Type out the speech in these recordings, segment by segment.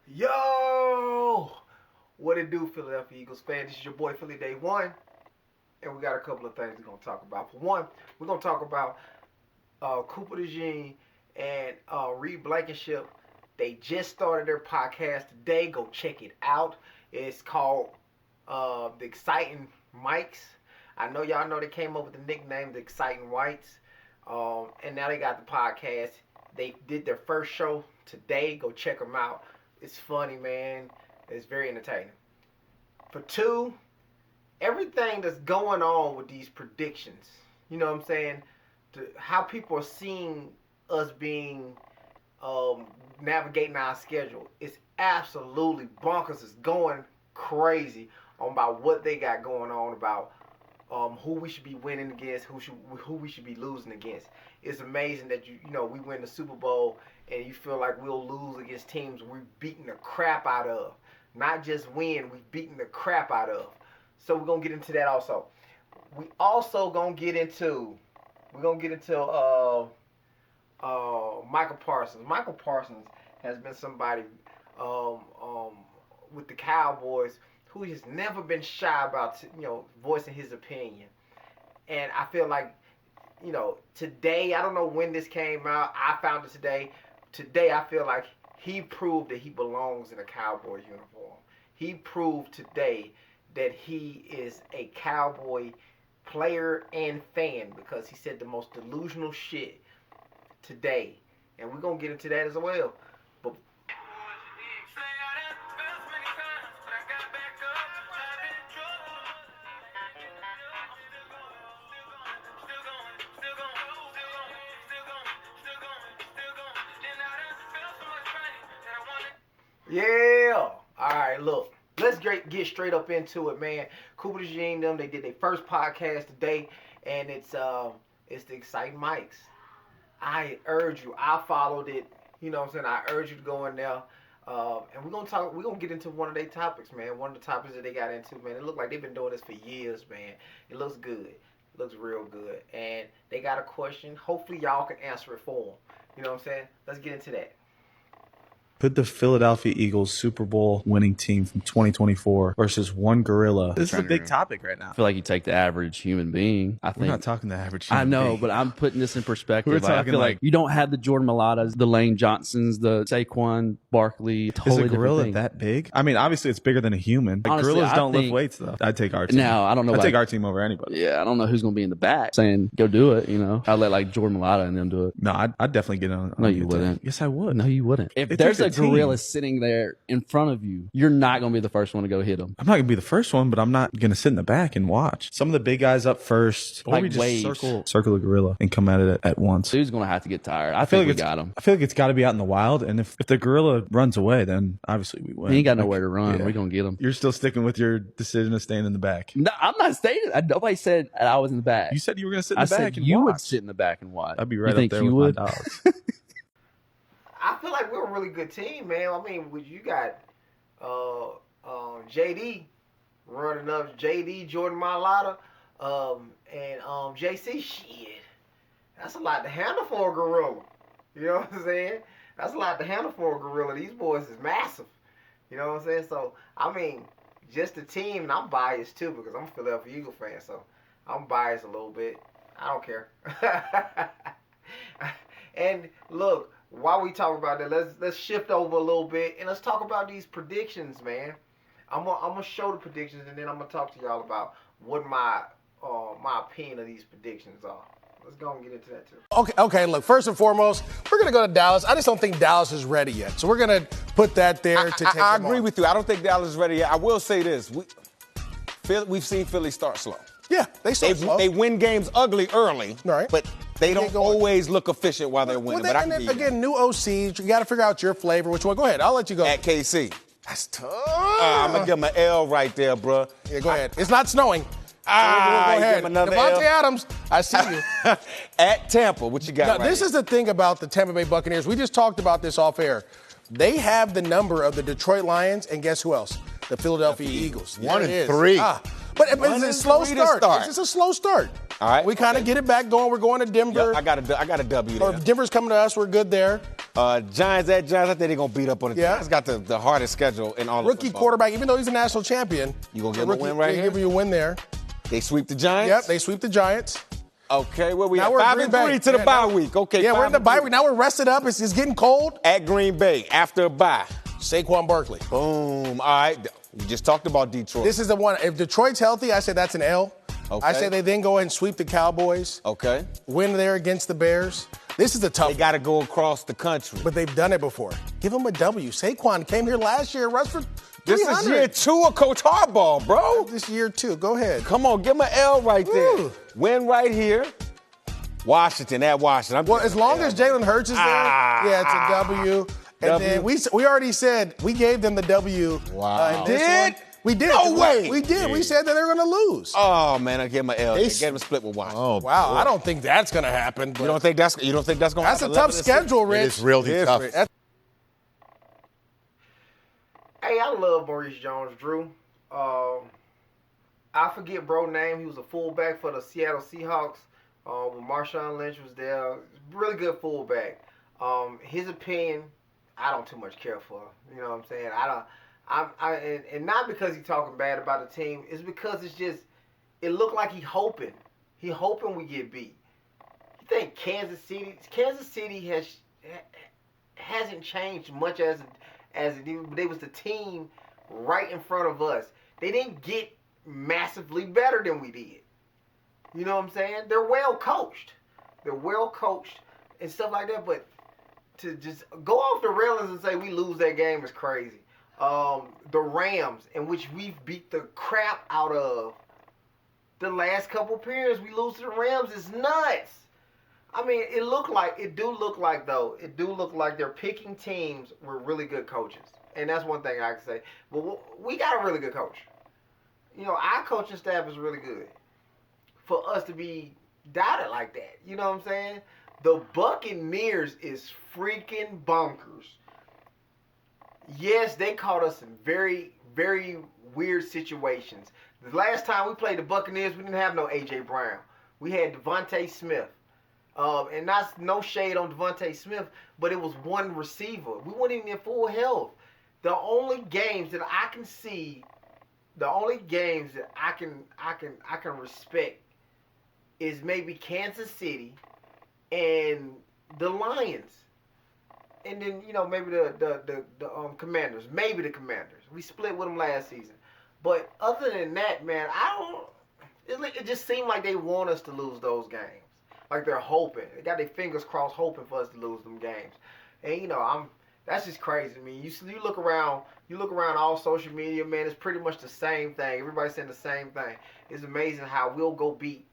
Yo! What it do, Philadelphia Eagles fan? This is your boy Philly Day One, and we got a couple of things we're gonna talk about. For one, we're gonna talk about Cooper DeJean and Reed Blankenship. They just started their podcast today. Go check it out. It's called The Exciting Mics. I know y'all know they came up with the nickname The Exciting Whites, and now they got the podcast. They did their first show today. Go check them out. It's funny, man. It's very entertaining. For two, everything that's going on with these predictions, you know what I'm saying? How people are seeing us being navigating our schedule. It's absolutely bonkers. It's going crazy about what they got going on about who we should be winning against, who we should be losing against. It's amazing that you know we win the Super Bowl and you feel like we'll lose against teams we're beating the crap out of. Not just win, we've beaten the crap out of. So we're gonna get into that also. We also gonna get into Michael Parsons. Michael Parsons has been somebody with the Cowboys who has never been shy about voicing his opinion. And I feel like today, I don't know when this came out. I found it today. Today, I feel like he proved that he belongs in a Cowboys uniform. He proved today that he is a Cowboy player and fan because he said the most delusional shit today. And we're going to get into that as well. But yeah. All right, look. Let's get straight up into it, man. Cooper DeJean them, they did their first podcast today, and it's the Exciting Mics. I urge you. I followed it. You know what I'm saying? I urge you to go in there. And we're gonna get into one of their topics, man. One of the topics that they got into, man. It looked like they've been doing this for years, man. It looks good. It looks real good. And they got a question. Hopefully y'all can answer it for them. You know what I'm saying? Let's get into that. Put the Philadelphia Eagles Super Bowl winning team from 2024 versus one gorilla. This is a big topic right now. I feel like you take the average human being. I think We're not talking the average human I know, being. but I'm putting this in perspective. We're Like, I talking feel like you don't have the Jordan Malottas, the Lane Johnsons, the Saquon Barkley. Totally is a gorilla different thing. that big? I mean, obviously it's bigger than a human. Like, Honestly, gorillas I don't lift think- weights, though. I'd take our team. Now, I don't know. I'd Like, take our team over anybody. yeah, I don't know who's going to be in the back saying, go do it, you know. I'd let like Jordan Mailata and them do it. No, I'd definitely get on. No, you your wouldn't. team. Yes, I would. No, you wouldn't. If It there's a takes a team. gorilla sitting there in front of you, you're not going to be the first one to go hit him. I'm not going to be the first one, but I'm not going to sit in the back and watch. Some of the big guys up first. Or Like we just waves. circle a gorilla and come at it at once. Dude's going to have to get tired. I feel think like we got him. I feel like it's got to be out in the wild, and if the gorilla runs away, then obviously we win. He ain't got nowhere to run. yeah. We're going to get him. You're still sticking with your decision of staying in the back. No, I'm not stating that. Nobody said I was in the back. You said you were going to sit in I the back said and you watch. would sit in the back and watch. I'd be You right up think there you with would? my dogs. I feel like we're a really good team, man. I mean, you got JD running up, JD, Jordan Mailata, and JC. Shit, that's a lot to handle for a gorilla. You know what I'm saying? That's a lot to handle for a gorilla. These boys is massive. You know what I'm saying? So, I mean, just the team, and I'm biased too because I'm a Philadelphia Eagle fan, so I'm biased a little bit. I don't care. And look, while we talk about that, let's shift over a little bit and let's talk about these predictions, man. I'm gonna show the predictions and then I'm gonna talk to y'all about what my opinion of these predictions are. Let's go and get into that too. Okay, look, first and foremost, we're going to go to Dallas. I just don't think Dallas is ready yet. So we're going to put that there to take I them agree on. with you. I don't think Dallas is ready yet. I will say this. We've seen Philly start slow. Yeah, They win games ugly early, Right. but they Get don't going. always look efficient while they're winning. But I and can then, give you again, new OCs. You got to figure out your flavor. Which one? Go ahead. I'll let you go. at KC. That's tough. I'm going to give him an L right there, bro. Yeah, go ahead. It's not snowing. Go Give ahead. him another Devontae L. Adams, I see you. At Tampa, what you got Now, right this here? is the thing about the Tampa Bay Buccaneers. We just talked about this off air. They have the number of the Detroit Lions, and guess who else? The Philadelphia Eagles. One There it and is. three. But One it's a and slow three to start. start. It's just a slow start. All right. We kind of get it back going. We're going to Denver. I got a W Or there. if Denver's coming to us, we're good there. Giants at Giants, I think they're going to beat up on the Giants. Got the hardest schedule in all of Rookie football. quarterback, even though he's a national champion. You going to give him a win right here? Give you a win there. They sweep the Giants? Yep, they sweep the Giants. Okay, well, we now have we're 5-3 to the bye week. Okay, yeah, we're in the bye week. Now we're rested up. It's getting cold. At Green Bay, after a bye. Saquon Barkley. Boom. All right. We just talked about Detroit. This is the one. If Detroit's healthy, I say that's an L. Okay. I say they then go ahead and sweep the Cowboys. Okay. Win there against the Bears. This is a tough. They got to go across the country. But they've done it before. Give them a W. Saquon came here last year, rushed for 300. This is year 2 of Coach Harbaugh, bro. This year 2. Go ahead. Come on, give him an L right there. Woo. Win right here. Washington at Washington. Well, as long as Jalen Hurts is there, yeah, it's a W. And then we already said we gave them the W. Wow. In this one. We did. No way. We did. We said that they were going to lose. Oh man, I give him an L. Get him a split with Washington. Oh wow, I don't think that's going to happen. You don't think that's going to happen? That's a tough schedule, Rich. It is really tough. Hey, I love Maurice Jones-Drew. I forget bro's name. He was a fullback for the Seattle Seahawks when Marshawn Lynch was there. Really good fullback. His opinion, I don't too much care for. You know what I'm saying? And not because he's talking bad about the team. It's because it's just, it looked like he hoping. He hoping we get beat. You think Kansas City hasn't changed much as they was the team right in front of us. They didn't get massively better than we did. You know what I'm saying? They're well coached. And stuff like that. But to just go off the railings and say we lose that game is crazy. The Rams, in which we've beat the crap out of the last couple periods, we lose to the Rams is nuts. I mean, it do look like they're picking teams with really good coaches. And that's one thing I can say. But we got a really good coach. You know, our coaching staff is really good. For us to be doubted like that, you know what I'm saying? The Buccaneers is freaking bonkers. Yes, they caught us in very, very weird situations. The last time we played the Buccaneers, we didn't have no A.J. Brown. We had Devontae Smith. And that's no shade on Devontae Smith, but it was one receiver. We weren't even in full health. The only games that I can see, the only games that I can respect is maybe Kansas City and the Lions. And then, you know, maybe the Commanders. Maybe the Commanders. We split with them last season. But other than that, man, it just seemed like they want us to lose those games. Like they're hoping. They got their fingers crossed hoping for us to lose them games. And, you know, that's just crazy to me. You look around all social media, man, it's pretty much the same thing. Everybody's saying the same thing. It's amazing how we'll go beat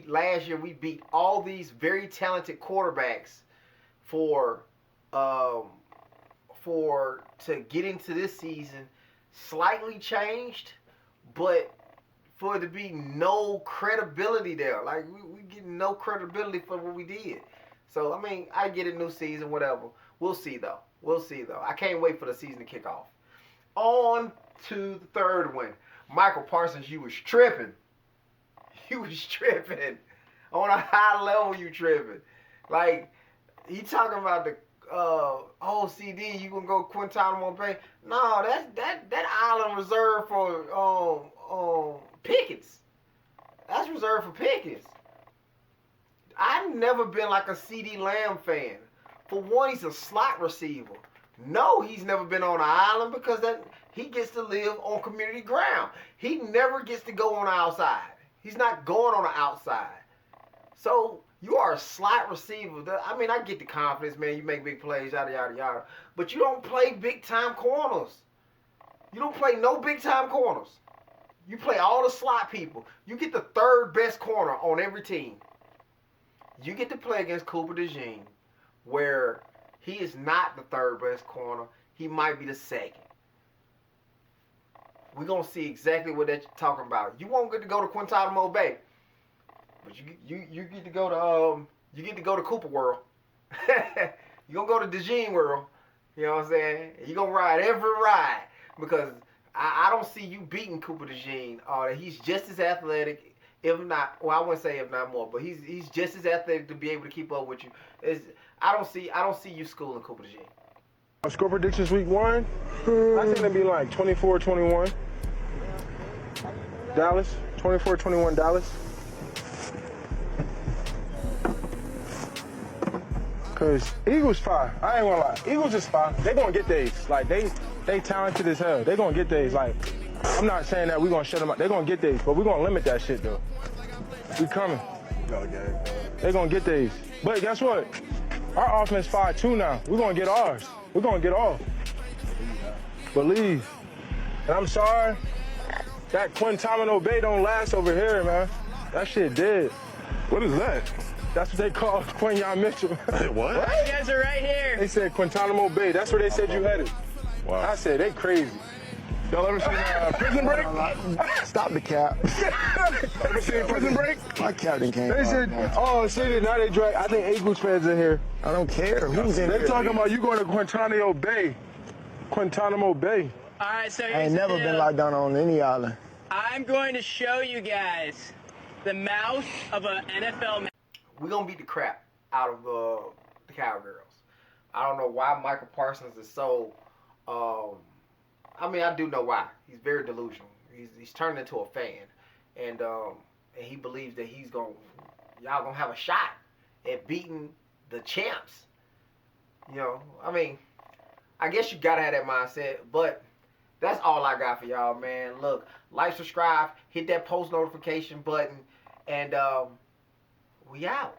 last year we beat all these very talented quarterbacks to get into this season slightly changed, but for it to be no credibility there. Like, we get no credibility for what we did. So, I mean, I get a new season, whatever. We'll see, though. I can't wait for the season to kick off. On to the third one. Michael Parsons, you was tripping. On a high level, you tripping. Like, he talking about the CD, you gonna go Guantanamo Bay? No, that island reserved for Pickens. That's reserved for Pickens. I've never been like a CeeDee Lamb fan. For one, he's a slot receiver. No, he's never been on an island because he gets to live on community ground. He never gets to go on the outside. He's not going on the outside. So you are a slot receiver. I mean, I get the confidence, man. You make big plays, yada, yada, yada. But you don't play big-time corners. You don't play no big-time corners. You play all the slot people. You get the third best corner on every team. You get to play against Cooper DeJean, where he is not the third best corner. He might be the second. We're going to see exactly what they're talking about. You won't get to go to Guantanamo Bay. But you get to go to Cooper World. You're going to go to DeJean World. You know what I'm saying? You're going to ride every ride. Because I don't see you beating Cooper DeJean. He's just as athletic If not, well, I wouldn't say if not more, but he's just as athletic to be able to keep up with you. I don't see you schooling Cooper DeJean. Score predictions week 1, I think it'll be like 24-21. Dallas, 24-21 Dallas. Cause Eagles fire. I ain't gonna lie. Eagles is fire. They gonna get theirs. Like they talented as hell. They gonna get theirs. Like I'm not saying that we gonna shut them out. They gonna get theirs, but we gonna limit that shit though. We coming. They gonna get theirs. But guess what? Our offense fire too now. We gonna get ours. We gonna get off. Believe. And I'm sorry. That Quintamino Bay don't last over here, man. That shit dead. What is that? That's what they call Quinyon Mitchell. What? You guys are right here. They said Guantanamo Bay. That's where they said you headed. Wow. I said, they crazy. Y'all ever seen Prison Break? Stop the cap. Ever seen Prison Break? My captain came. They said, oh, shit, now they drag. I think Eagles fans are here. I don't care. Who's in They here? talking about you going to Guantanamo Bay. Guantanamo Bay. All right, so I here's ain't the never deal. been locked down on any island. I'm going to show you guys the mouth of an NFL. We're going to beat the crap out of the Cowgirls. I don't know why Michael Parsons is so, I mean, I do know why. He's very delusional. He's turned into a fan. And he believes that y'all going to have a shot at beating the champs. You know, I mean, I guess you got to have that mindset, but that's all I got for y'all, man. Look, like, subscribe, hit that post notification button, and we out.